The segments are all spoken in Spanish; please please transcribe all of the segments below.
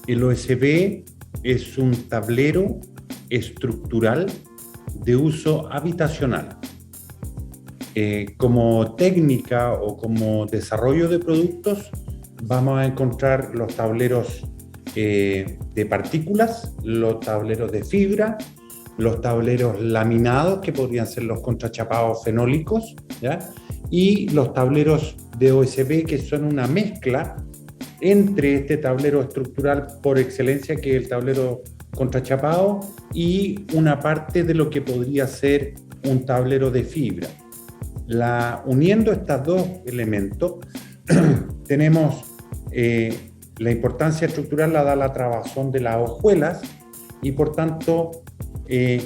El OSB es un tablero estructural de uso habitacional. Como técnica o como desarrollo de productos, vamos a encontrar los tableros de partículas, los tableros de fibra, los tableros laminados, que podrían ser los contrachapados fenólicos, ¿ya? Y los tableros de OSB, que son una mezcla entre este tablero estructural por excelencia, que es el tablero contrachapado, y una parte de lo que podría ser un tablero de fibra. Uniendo estos dos elementos, tenemos la importancia estructural la da la trabazón de las hojuelas y por tanto el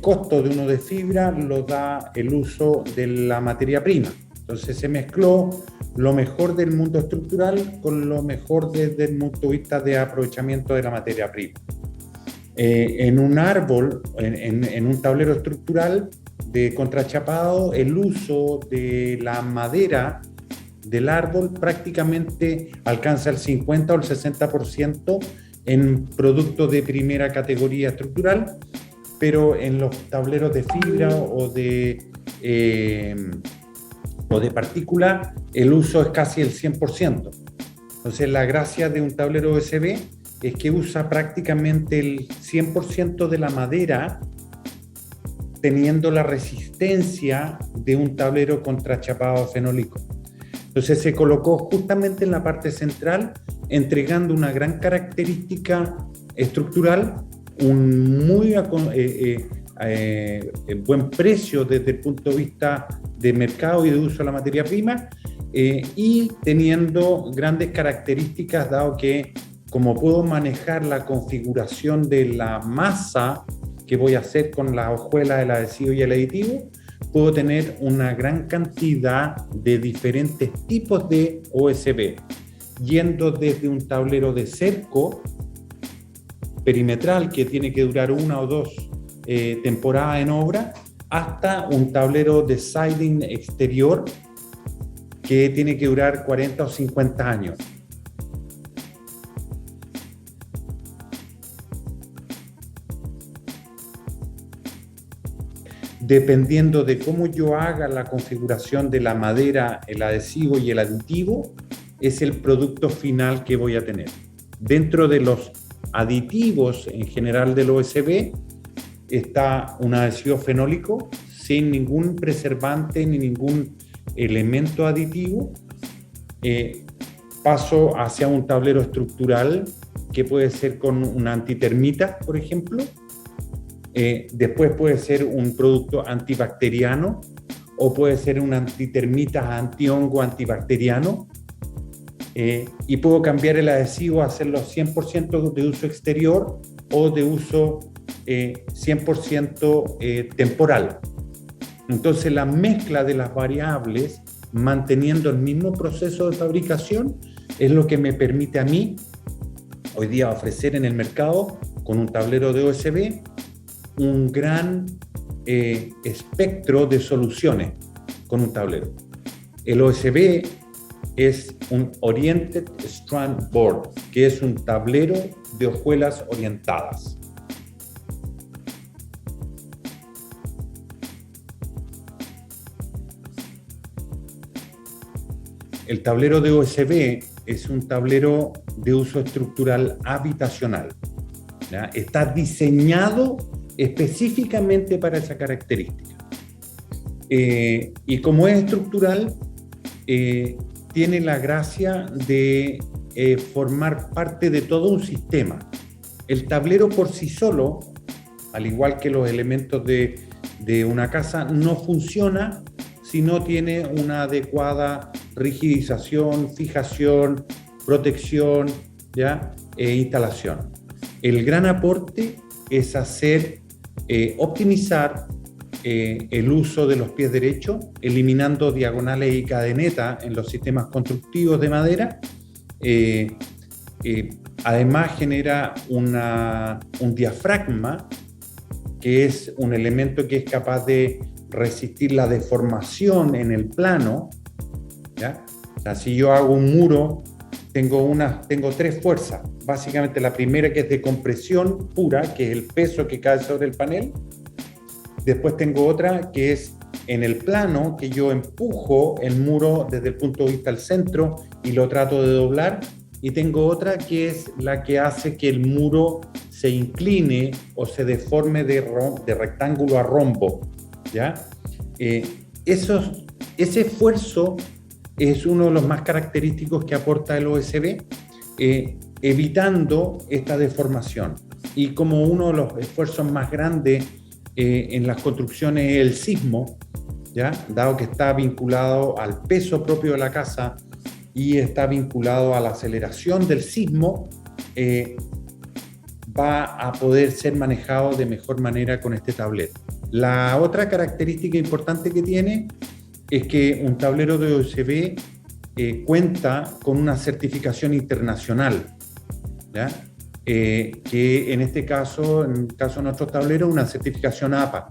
costo de uno de fibra lo da el uso de la materia prima. Entonces se mezcló lo mejor del mundo estructural con lo mejor desde el punto de vista de aprovechamiento de la materia prima. En un árbol, en un tablero estructural de contrachapado, el uso de la madera del árbol prácticamente alcanza el 50 o el 60% en productos de primera categoría estructural, pero en los tableros de fibra o de partícula el uso es casi el 100%. Entonces la gracia de un tablero OSB es que usa prácticamente el 100% de la madera, teniendo la resistencia de un tablero contrachapado fenólico. Entonces se colocó justamente en la parte central, entregando una gran característica estructural, un muy buen precio desde el punto de vista de mercado y de uso de la materia prima, y teniendo grandes características, dado que como puedo manejar la configuración de la masa que voy a hacer con la hojuela, el adhesivo y el aditivo, puedo tener una gran cantidad de diferentes tipos de OSB, yendo desde un tablero de cerco perimetral que tiene que durar 1 o 2 temporadas en obra, hasta un tablero de siding exterior que tiene que durar 40 o 50 años. Dependiendo de cómo yo haga la configuración de la madera, el adhesivo y el aditivo, es el producto final que voy a tener. Dentro de los aditivos en general del OSB está un adhesivo fenólico sin ningún preservante ni ningún elemento aditivo. Paso hacia un tablero estructural que puede ser con una antitermita, por ejemplo. Después puede ser un producto antibacteriano o puede ser un antitermita, antihongo, antibacteriano, y puedo cambiar el adhesivo a hacerlo 100% de uso exterior o de uso 100% temporal. Entonces la mezcla de las variables, manteniendo el mismo proceso de fabricación, es lo que me permite a mí hoy día ofrecer en el mercado, con un tablero de OSB, un gran espectro de soluciones con un tablero. El OSB es un Oriented Strand Board, que es un tablero de hojuelas orientadas. El tablero de OSB es un tablero de uso estructural habitacional, ¿ya? Está diseñado específicamente para esa característica. Y como es estructural, tiene la gracia de formar parte de todo un sistema. El tablero por sí solo, al igual que los elementos de una casa, no funciona si no tiene una adecuada rigidización, fijación, protección, ¿ya? Instalación. El gran aporte es optimizar el uso de los pies derechos, eliminando diagonales y cadenetas en los sistemas constructivos de madera. Además genera un diafragma, que es un elemento que es capaz de resistir la deformación en el plano, ¿ya? O sea, si yo hago un muro tengo tres fuerzas. Básicamente la primera, que es de compresión pura, que es el peso que cae sobre el panel. Después tengo otra que es en el plano, que yo empujo el muro desde el punto de vista del centro y lo trato de doblar. Y tengo otra que es la que hace que el muro se incline o se deforme de rectángulo a rombo, ¿ya? Ese esfuerzo es uno de los más característicos que aporta el OSB, evitando esta deformación. Y como uno de los esfuerzos más grandes en las construcciones es el sismo, ¿ya? Dado que está vinculado al peso propio de la casa y está vinculado a la aceleración del sismo, va a poder ser manejado de mejor manera con este tablero. La otra característica importante que tiene es que un tablero de OSB cuenta con una certificación internacional, ¿ya? Que en este caso, en el caso de nuestros tableros, una certificación APA.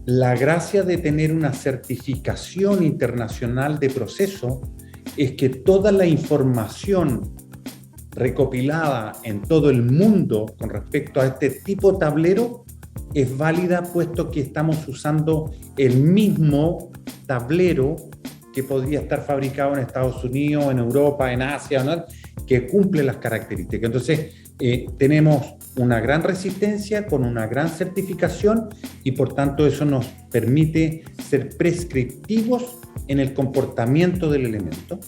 La gracia de tener una certificación internacional de proceso es que toda la información recopilada en todo el mundo con respecto a este tipo de tablero es válida, puesto que estamos usando el mismo tablero que podría estar fabricado en Estados Unidos, en Europa, en Asia, ¿no? Que cumple las características. Entonces, tenemos una gran resistencia con una gran certificación y por tanto eso nos permite ser prescriptivos en el comportamiento del elemento,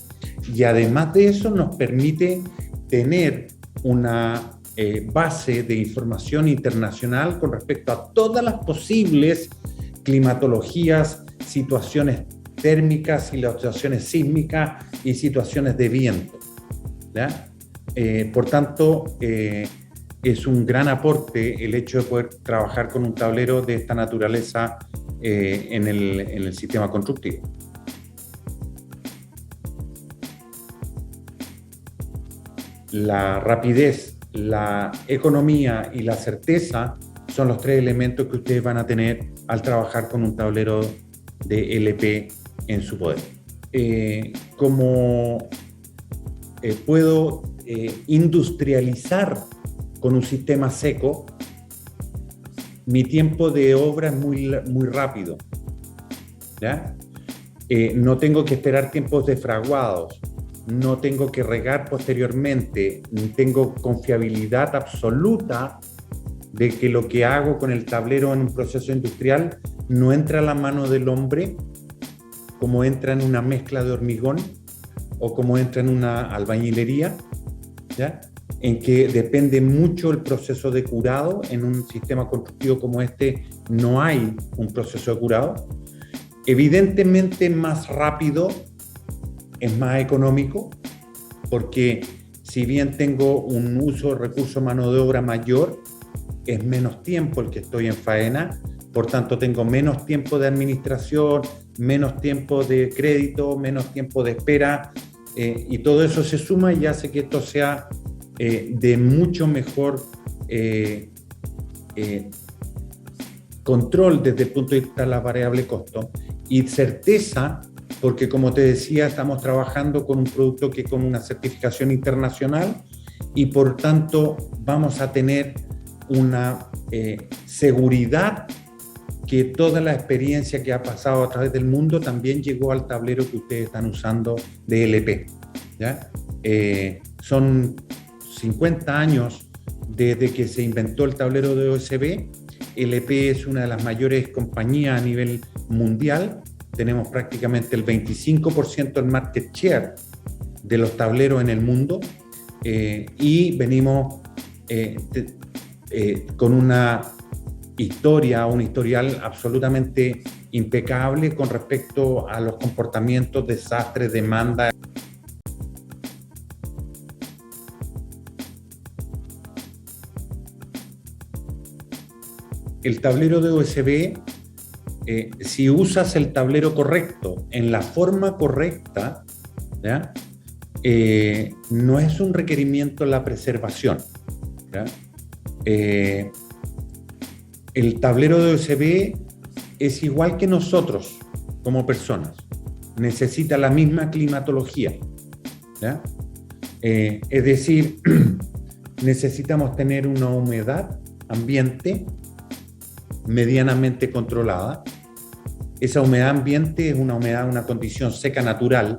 y además de eso nos permite tener una base de información internacional con respecto a todas las posibles climatologías, situaciones térmicas y las situaciones sísmicas y situaciones de viento, ¿ya? Por tanto, es un gran aporte el hecho de poder trabajar con un tablero de esta naturaleza en el sistema constructivo. La rapidez, la economía y la certeza son los tres elementos que ustedes van a tener al trabajar con un tablero de LP en su poder. Como puedo industrializar con un sistema seco, mi tiempo de obra es muy rápido, ¿ya? No tengo que esperar tiempos de fraguados, no tengo que regar posteriormente, tengo confiabilidad absoluta de que lo que hago con el tablero en un proceso industrial no entra a la mano del hombre como entra en una mezcla de hormigón o como entra en una albañilería, ¿ya? En que depende mucho el proceso de curado. En un sistema constructivo como este no hay un proceso de curado. Evidentemente más rápido, es más económico, porque si bien tengo un uso de recurso mano de obra mayor, es menos tiempo el que estoy en faena, por tanto tengo menos tiempo de administración, menos tiempo de crédito, menos tiempo de espera, y todo eso se suma y hace que esto sea de mucho mejor control desde el punto de vista de la variable costo y certeza, porque como te decía, estamos trabajando con un producto que con una certificación internacional y por tanto vamos a tener una seguridad que toda la experiencia que ha pasado a través del mundo también llegó al tablero que ustedes están usando de LP, ¿ya? Son 50 años desde que se inventó el tablero de OSB. LP es una de las mayores compañías a nivel mundial. Tenemos prácticamente el 25% del market share de los tableros en el mundo, y venimos con una historia, un historial absolutamente impecable con respecto a los comportamientos, desastres, demanda. El tablero de OSB, si usas el tablero correcto, en la forma correcta, ¿ya? No es un requerimiento la preservación, ¿ya? El tablero de OSB es igual que nosotros como personas, necesita la misma climatología, ¿ya? Es decir, necesitamos tener una humedad ambiente medianamente controlada. Esa humedad ambiente es una humedad, una condición seca natural,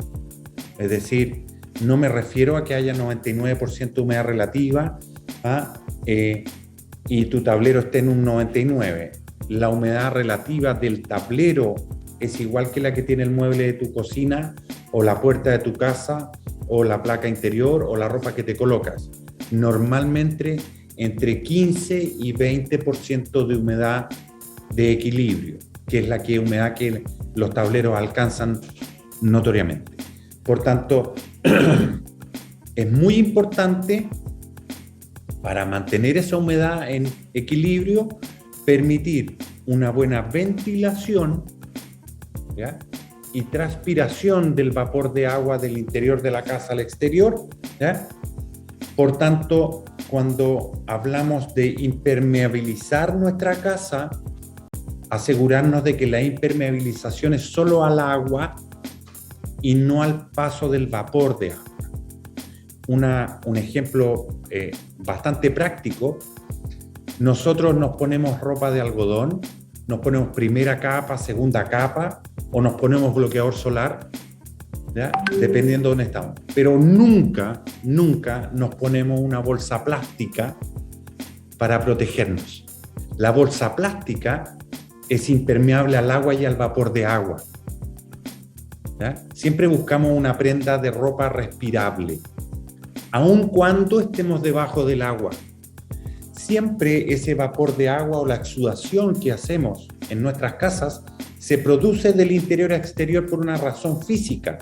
es decir, no me refiero a que haya 99% de humedad relativa y tu tablero esté en un 99%. La humedad relativa del tablero es igual que la que tiene el mueble de tu cocina o la puerta de tu casa o la placa interior o la ropa que te colocas. Normalmente entre 15 y 20% de humedad de equilibrio, que es la humedad que los tableros alcanzan notoriamente. Por tanto, es muy importante para mantener esa humedad en equilibrio, permitir una buena ventilación, ¿ya? Y transpiración del vapor de agua del interior de la casa al exterior, ¿ya? Por tanto, cuando hablamos de impermeabilizar nuestra casa, asegurarnos de que la impermeabilización es solo al agua y no al paso del vapor de agua. Un ejemplo bastante práctico: nosotros nos ponemos ropa de algodón, nos ponemos primera capa, segunda capa, o nos ponemos bloqueador solar, ¿ya? Dependiendo de dónde estamos. Pero nunca nos ponemos una bolsa plástica para protegernos. La bolsa plástica es impermeable al agua y al vapor de agua, ¿ya? Siempre buscamos una prenda de ropa respirable, aun cuando estemos debajo del agua. Siempre ese vapor de agua o la exudación que hacemos en nuestras casas se produce del interior a exterior por una razón física.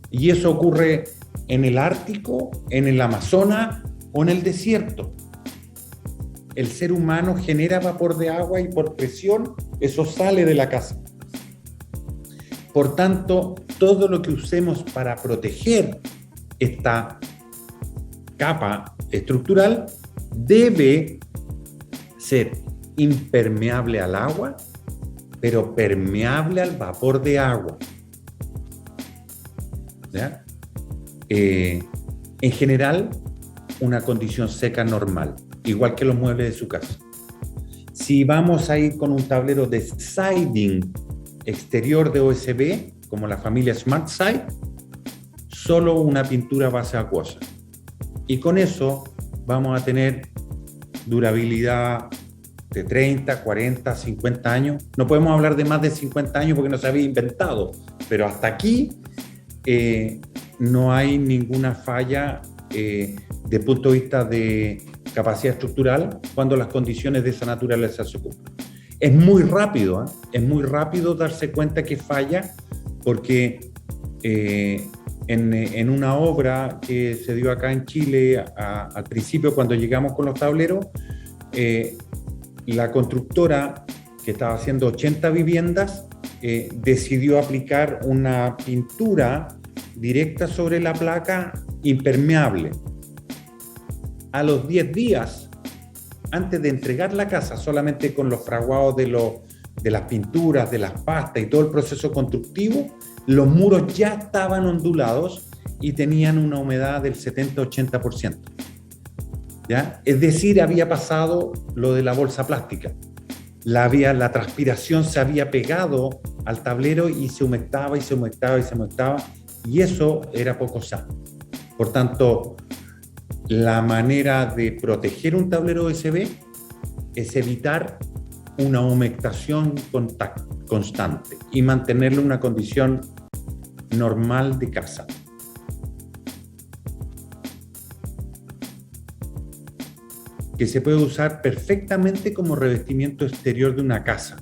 Y eso ocurre en el Ártico, en el Amazonas o en el desierto. El ser humano genera vapor de agua y por presión eso sale de la casa. Por tanto, todo lo que usemos para proteger esta capa estructural debe ser impermeable al agua, pero permeable al vapor de agua, ¿ya? En general, una condición seca normal, igual que los muebles de su casa. Si vamos a ir con un tablero de siding exterior de OSB, como la familia SmartSide, solo una pintura base acuosa. Y con eso vamos a tener durabilidad de 30, 40, 50 años. No podemos hablar de más de 50 años porque no se había inventado, pero hasta aquí no hay ninguna falla de punto de vista de capacidad estructural cuando las condiciones de esa naturaleza se ocupan. Es muy rápido darse cuenta que falla, porque en una obra que se dio acá en Chile al principio, cuando llegamos con los tableros, la constructora, que estaba haciendo 80 viviendas, decidió aplicar una pintura directa sobre la placa impermeable. A los 10 días, antes de entregar la casa, solamente con los fraguados de las pinturas, de las pastas y todo el proceso constructivo, los muros ya estaban ondulados y tenían una humedad del 70-80%. ¿Ya? Es decir, había pasado lo de la bolsa plástica. La transpiración se había pegado al tablero y se humectaba y se humectaba y se humectaba, y eso era poco sano. Por tanto, la manera de proteger un tablero USB es evitar una humectación constante y mantenerlo en una condición normal de casa. Que se puede usar perfectamente como revestimiento exterior de una casa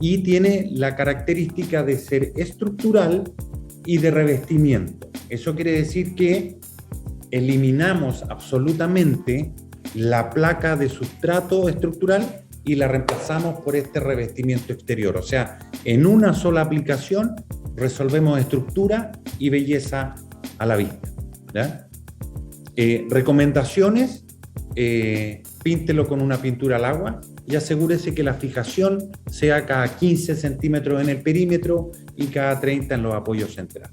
y tiene la característica de ser estructural y de revestimiento. Eso quiere decir que eliminamos absolutamente la placa de sustrato estructural y la reemplazamos por este revestimiento exterior. O sea, en una sola aplicación resolvemos estructura y belleza a la vista, ¿ya? Recomendaciones: píntelo con una pintura al agua y asegúrese que la fijación sea cada 15 centímetros en el perímetro y cada 30 en los apoyos centrales.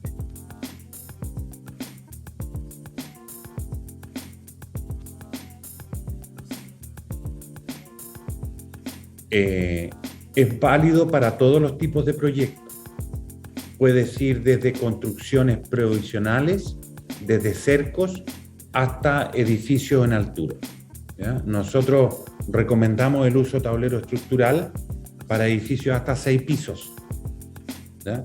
eh, es válido para todos los tipos de proyectos. Puedes ir desde construcciones provisionales, desde cercos, hasta edificios en altura. ¿Ya? Nosotros recomendamos el uso de tablero estructural para edificios hasta 6 pisos. ¿Ya?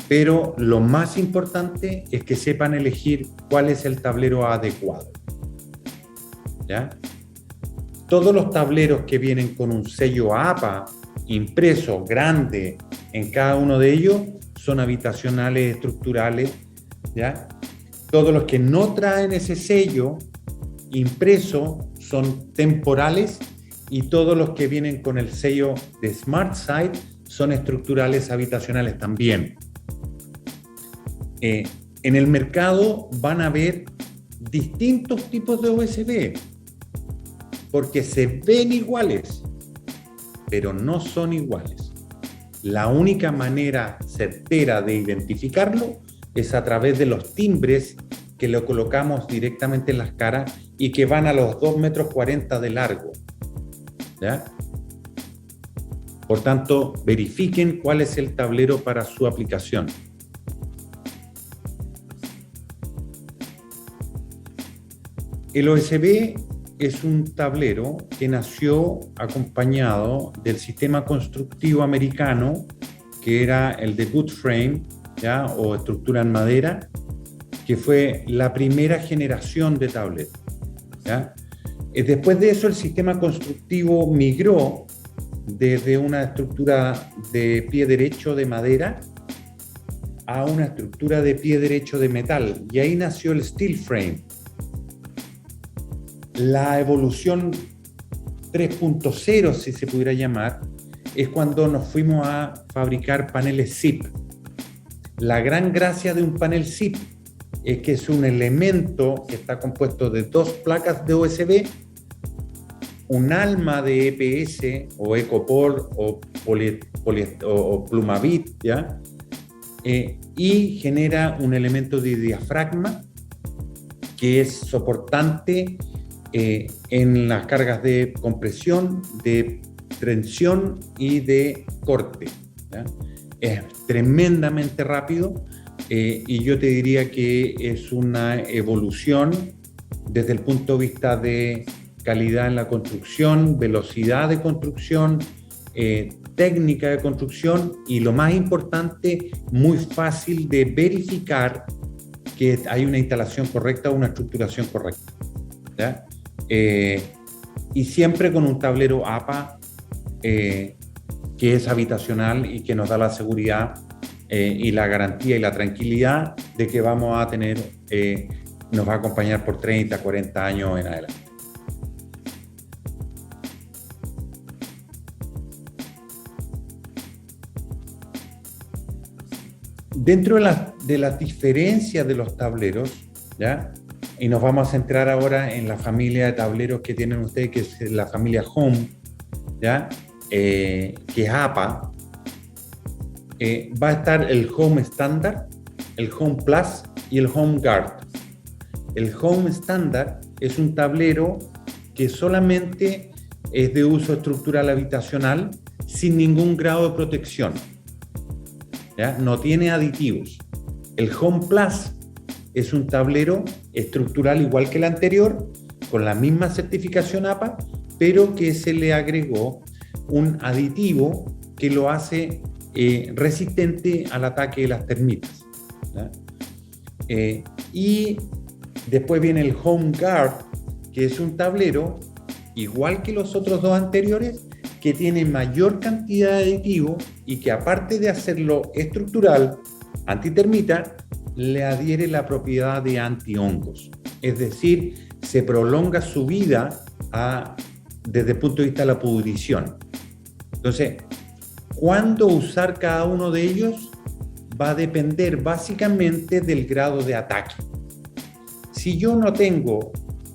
Pero lo más importante es que sepan elegir cuál es el tablero adecuado. ¿Ya? Todos los tableros que vienen con un sello APA impreso grande en cada uno de ellos son habitacionales estructurales, ¿ya? Todos los que no traen ese sello impreso son temporales y todos los que vienen con el sello de Smart Site son estructurales habitacionales también. En el mercado van a haber distintos tipos de OSB porque se ven iguales, pero no son iguales. La única manera certera de identificarlo es a través de los timbres que lo colocamos directamente en las caras y que van a los 2,40 metros de largo. ¿Ya? Por tanto, verifiquen cuál es el tablero para su aplicación. El OSB es un tablero que nació acompañado del sistema constructivo americano, que era el de wood frame, ¿ya? O estructura en madera, que fue la primera generación de tablero, ¿ya? Después de eso, el sistema constructivo migró desde una estructura de pie derecho de madera a una estructura de pie derecho de metal, y ahí nació el steel frame. La evolución 3.0, si se pudiera llamar, es cuando nos fuimos a fabricar paneles SIP. La gran gracia de un panel SIP es que es un elemento que está compuesto de 2 placas de OSB, un alma de EPS o Ecopor o Plumavit, ¿ya? Y genera un elemento de diafragma que es soportante en las cargas de compresión, de tensión y de corte, ¿ya? Es tremendamente rápido y yo te diría que es una evolución desde el punto de vista de calidad en la construcción, velocidad de construcción, técnica de construcción y lo más importante, muy fácil de verificar que hay una instalación correcta o una estructuración correcta, ¿ya? Y siempre con un tablero APA que es habitacional y que nos da la seguridad y la garantía y la tranquilidad de que vamos a tener, nos va a acompañar por 30, 40 años en adelante. Dentro de las diferencias de los tableros, ¿ya? Y nos vamos a centrar ahora en la familia de tableros que tienen ustedes, que es la familia Home, ¿ya? Que es APA. Va a estar el Home Standard, el Home Plus y el Home Guard. El Home Standard es un tablero que solamente es de uso estructural habitacional sin ningún grado de protección, ¿ya? No tiene aditivos. El Home Plus es un tablero estructural igual que el anterior, con la misma certificación APA, pero que se le agregó un aditivo que lo hace resistente al ataque de las termitas, ¿ya? Y después viene el Home Guard, que es un tablero igual que los otros dos anteriores, que tiene mayor cantidad de aditivo y que aparte de hacerlo estructural, antitermita, le adhiere la propiedad de antihongos. Es decir, se prolonga su vida desde el punto de vista de la pudrición. Entonces, ¿cuándo usar cada uno de ellos? Va a depender básicamente del grado de ataque. Si yo no tengo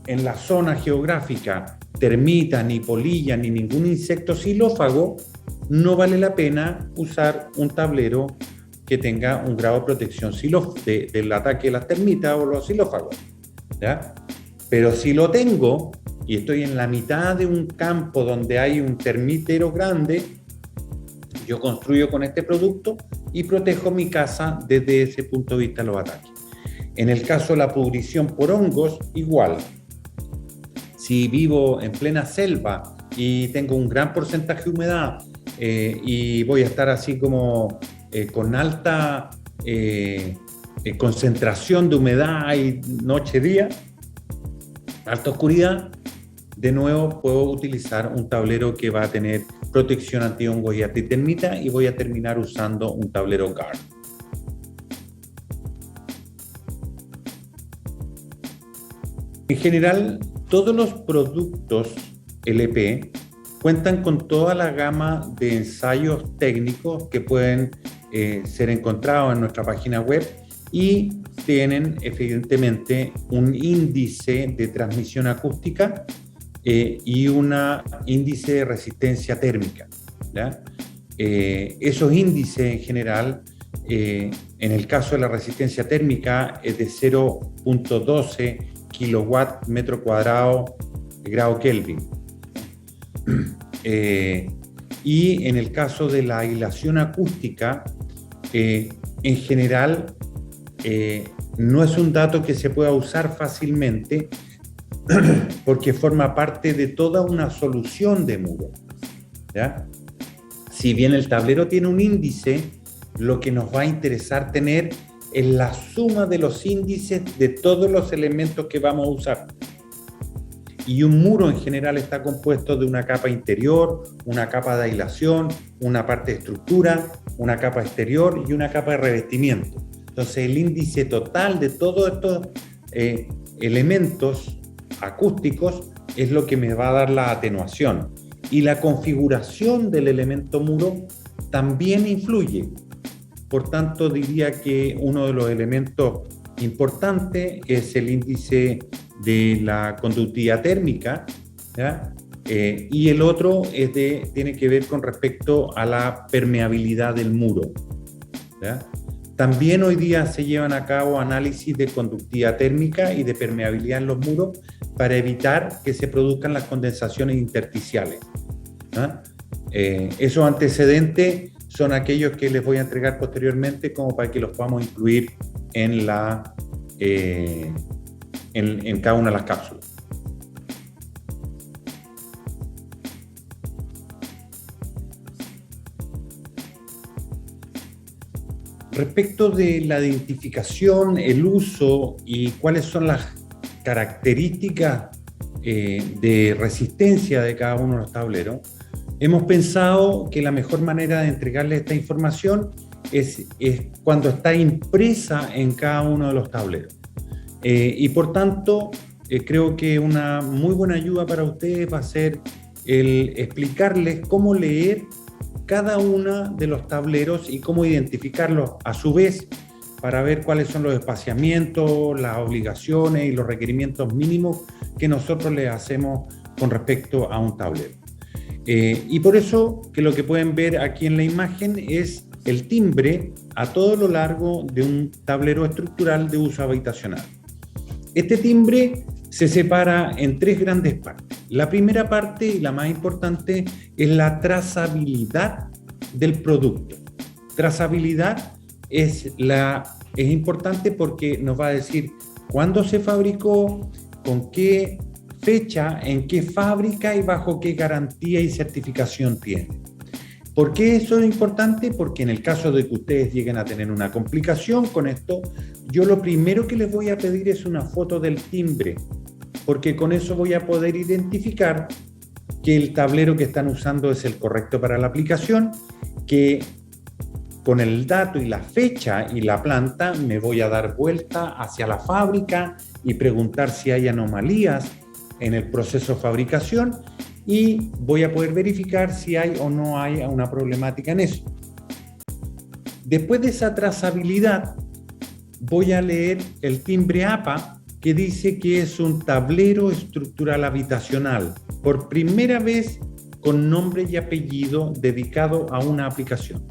en la zona geográfica termita, ni polilla, ni ningún insecto xilófago, no vale la pena usar un tablero que tenga un grado de protección del ataque de las termitas o los xilófagos, ¿ya? Pero si lo tengo, y estoy en la mitad de un campo donde hay un termitero grande, yo construyo con este producto y protejo mi casa desde ese punto de vista de los ataques. En el caso de la pudrición por hongos, igual. Si vivo en plena selva y tengo un gran porcentaje de humedad y voy a estar así como con alta concentración de humedad y noche-día, alta oscuridad, de nuevo puedo utilizar un tablero que va a tener protección anti-hongos y antitermita y voy a terminar usando un tablero GARD. En general, todos los productos LP cuentan con toda la gama de ensayos técnicos que pueden ser encontrados en nuestra página web y tienen evidentemente un índice de transmisión acústica y un índice de resistencia térmica, ¿ya? Esos índices en general, en el caso de la resistencia térmica, es de 0.12 kilowatt metro cuadrado grado Kelvin. Y en el caso de la aislación acústica, en general, no es un dato que se pueda usar fácilmente porque forma parte de toda una solución de muro, ¿ya? Si bien el tablero tiene un índice, lo que nos va a interesar tener es la suma de los índices de todos los elementos que vamos a usar. Y un muro en general está compuesto de una capa interior, una capa de aislación, una parte de estructura, una capa exterior y una capa de revestimiento. Entonces el índice total de todos estos elementos acústicos es lo que me va a dar la atenuación. Y la configuración del elemento muro también influye. Por tanto, diría que uno de los elementos importantes es el índice de la conductividad térmica, ¿ya? Y el otro tiene que ver con respecto a la permeabilidad del muro, ¿ya? También hoy día se llevan a cabo análisis de conductividad térmica y de permeabilidad en los muros para evitar que se produzcan las condensaciones intersticiales, ¿ya? Esos antecedentes son aquellos que les voy a entregar posteriormente como para que los podamos incluir en cada una de las cápsulas. Respecto de la identificación, el uso y cuáles son las características de resistencia de cada uno de los tableros, hemos pensado que la mejor manera de entregarle esta información es cuando está impresa en cada uno de los tableros. Y por tanto, creo que una muy buena ayuda para ustedes va a ser el explicarles cómo leer cada uno de los tableros y cómo identificarlos a su vez para ver cuáles son los espaciamientos, las obligaciones y los requerimientos mínimos que nosotros le hacemos con respecto a un tablero. Y por eso que lo que pueden ver aquí en la imagen es el timbre a todo lo largo de un tablero estructural de uso habitacional. Este timbre se separa en tres grandes partes. La primera parte y la más importante es la trazabilidad del producto. Trazabilidad es importante porque nos va a decir cuándo se fabricó, con qué fecha, en qué fábrica y bajo qué garantía y certificación tiene. ¿Por qué eso es importante? Porque en el caso de que ustedes lleguen a tener una complicación con esto, yo lo primero que les voy a pedir es una foto del timbre, porque con eso voy a poder identificar que el tablero que están usando es el correcto para la aplicación, que con el dato y la fecha y la planta me voy a dar vuelta hacia la fábrica y preguntar si hay anomalías en el proceso de fabricación y voy a poder verificar si hay o no hay una problemática en eso. Después de esa trazabilidad, voy a leer el timbre APA que dice que es un tablero estructural habitacional, por primera vez con nombre y apellido dedicado a una aplicación.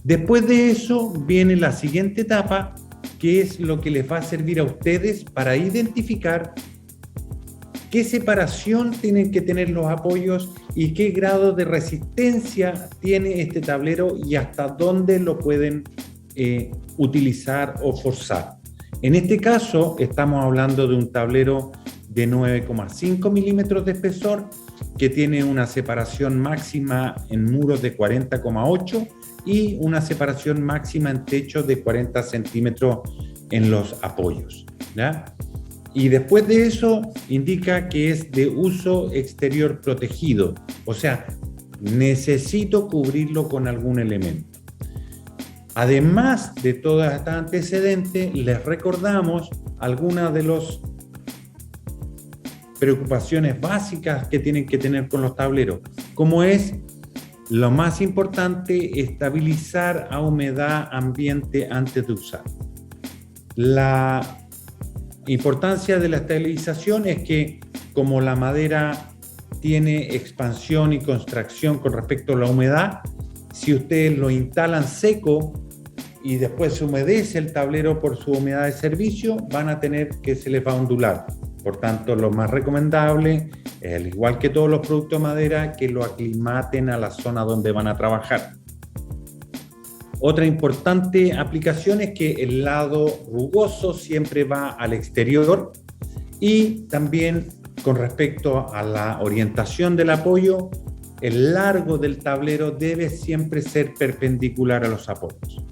Después de eso viene la siguiente etapa, que es lo que les va a servir a ustedes para identificar qué separación tienen que tener los apoyos y qué grado de resistencia tiene este tablero y hasta dónde lo pueden utilizar o forzar. En este caso estamos hablando de un tablero de 9,5 milímetros de espesor que tiene una separación máxima en muros de 40,8 y una separación máxima en techo de 40 centímetros en los apoyos, ¿ya? Y después de eso indica que es de uso exterior protegido, o sea, necesito cubrirlo con algún elemento. Además de todas estas antecedentes, les recordamos algunas de las preocupaciones básicas que tienen que tener con los tableros, como es lo más importante, estabilizar a humedad ambiente antes de usar. La importancia de la estabilización es que como la madera tiene expansión y contracción con respecto a la humedad, si ustedes lo instalan seco y después se humedece el tablero por su humedad de servicio, van a tener que se les va a ondular. Por tanto, lo más recomendable, al igual que todos los productos de madera, que lo aclimaten a la zona donde van a trabajar. Otra importante aplicación es que el lado rugoso siempre va al exterior y también con respecto a la orientación del apoyo, el largo del tablero debe siempre ser perpendicular a los apoyos.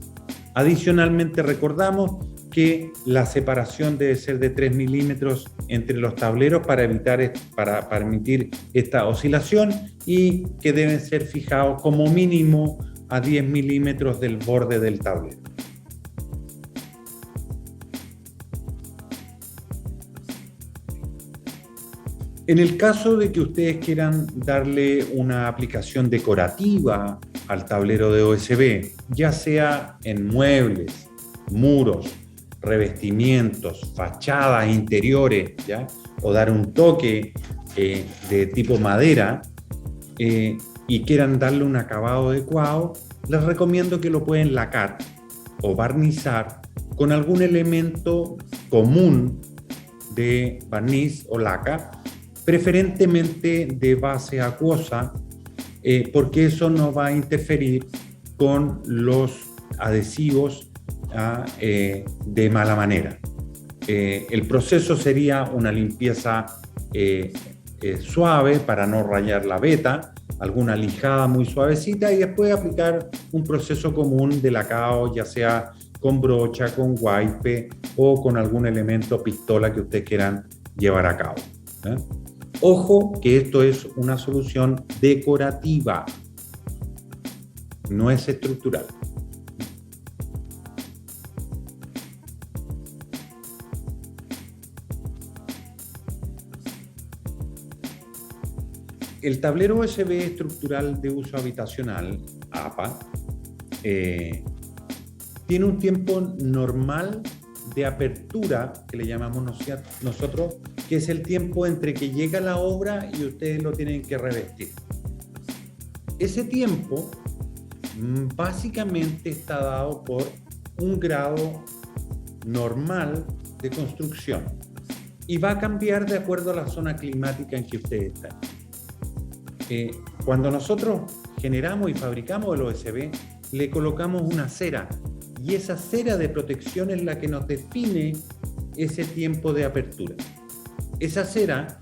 Adicionalmente recordamos que la separación debe ser de 3 milímetros entre los tableros para permitir esta oscilación y que deben ser fijados como mínimo a 10 milímetros del borde del tablero. En el caso de que ustedes quieran darle una aplicación decorativa al tablero de OSB, ya sea en muebles, muros, revestimientos, fachadas interiores, ¿ya? O dar un toque de tipo madera y quieran darle un acabado adecuado, les recomiendo que lo pueden lacar o barnizar con algún elemento común de barniz o laca, preferentemente de base acuosa, porque eso no va a interferir con los adhesivos de mala manera. El proceso sería una limpieza suave para no rayar la veta, alguna lijada muy suavecita y después aplicar un proceso común de lacado, ya sea con brocha, con wipe o con algún elemento pistola que ustedes quieran llevar a cabo. Ojo que esto es una solución decorativa, no es estructural. El tablero USB estructural de uso habitacional, APA, tiene un tiempo normal de apertura, que le llamamos nosotros, que es el tiempo entre que llega la obra y ustedes lo tienen que revestir. Ese tiempo básicamente está dado por un grado normal de construcción y va a cambiar de acuerdo a la zona climática en que ustedes están. Cuando nosotros generamos y fabricamos el OSB, le colocamos una cera y esa cera de protección es la que nos define ese tiempo de apertura. Esa cera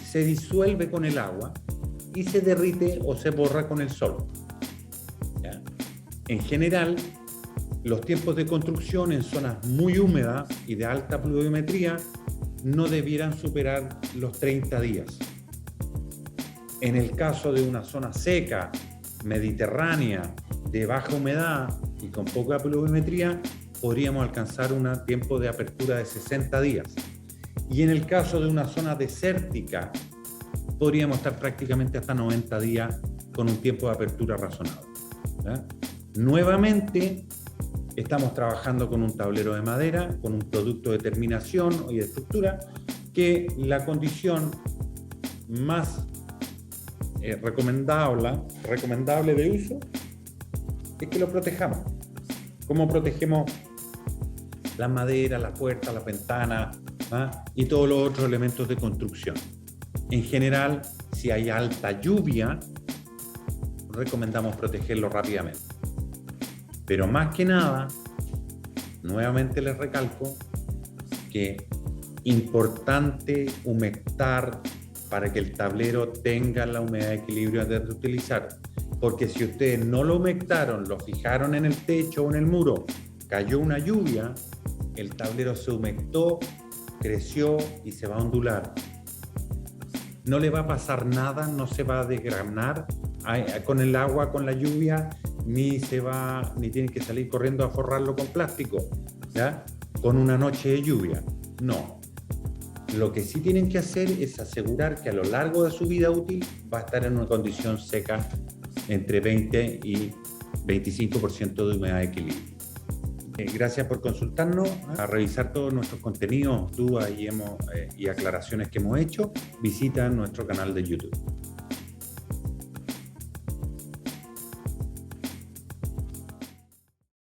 se disuelve con el agua y se derrite o se borra con el sol. ¿Ya? En general, los tiempos de construcción en zonas muy húmedas y de alta pluviometría no debieran superar los 30 días. En el caso de una zona seca, mediterránea, de baja humedad y con poca pluviometría, podríamos alcanzar un tiempo de apertura de 60 días. Y en el caso de una zona desértica, podríamos estar prácticamente hasta 90 días con un tiempo de apertura razonable. ¿Ya? Nuevamente, estamos trabajando con un tablero de madera, con un producto de terminación y de estructura, que la condición más recomendable de uso es que lo protejamos. ¿Cómo protegemos la madera, la puerta, la ventana, ¿ah? Y todos los otros elementos de construcción. En general, si hay alta lluvia, recomendamos protegerlo rápidamente. Pero más que nada, nuevamente les recalco que importante humectar para que el tablero tenga la humedad de equilibrio antes de utilizar. Porque si ustedes no lo humectaron, lo fijaron en el techo o en el muro, cayó una lluvia, el tablero se humectó, creció y se va a ondular. No le va a pasar nada, no se va a desgranar con el agua, con la lluvia, ni tienen que salir corriendo a forrarlo con plástico, ¿ya? Con una noche de lluvia. No. Lo que sí tienen que hacer es asegurar que a lo largo de su vida útil va a estar en una condición seca entre 20 y 25% de humedad de equilibrio. Gracias por consultarnos, a revisar todos nuestros contenidos, dudas y aclaraciones que hemos hecho. Visita nuestro canal de YouTube.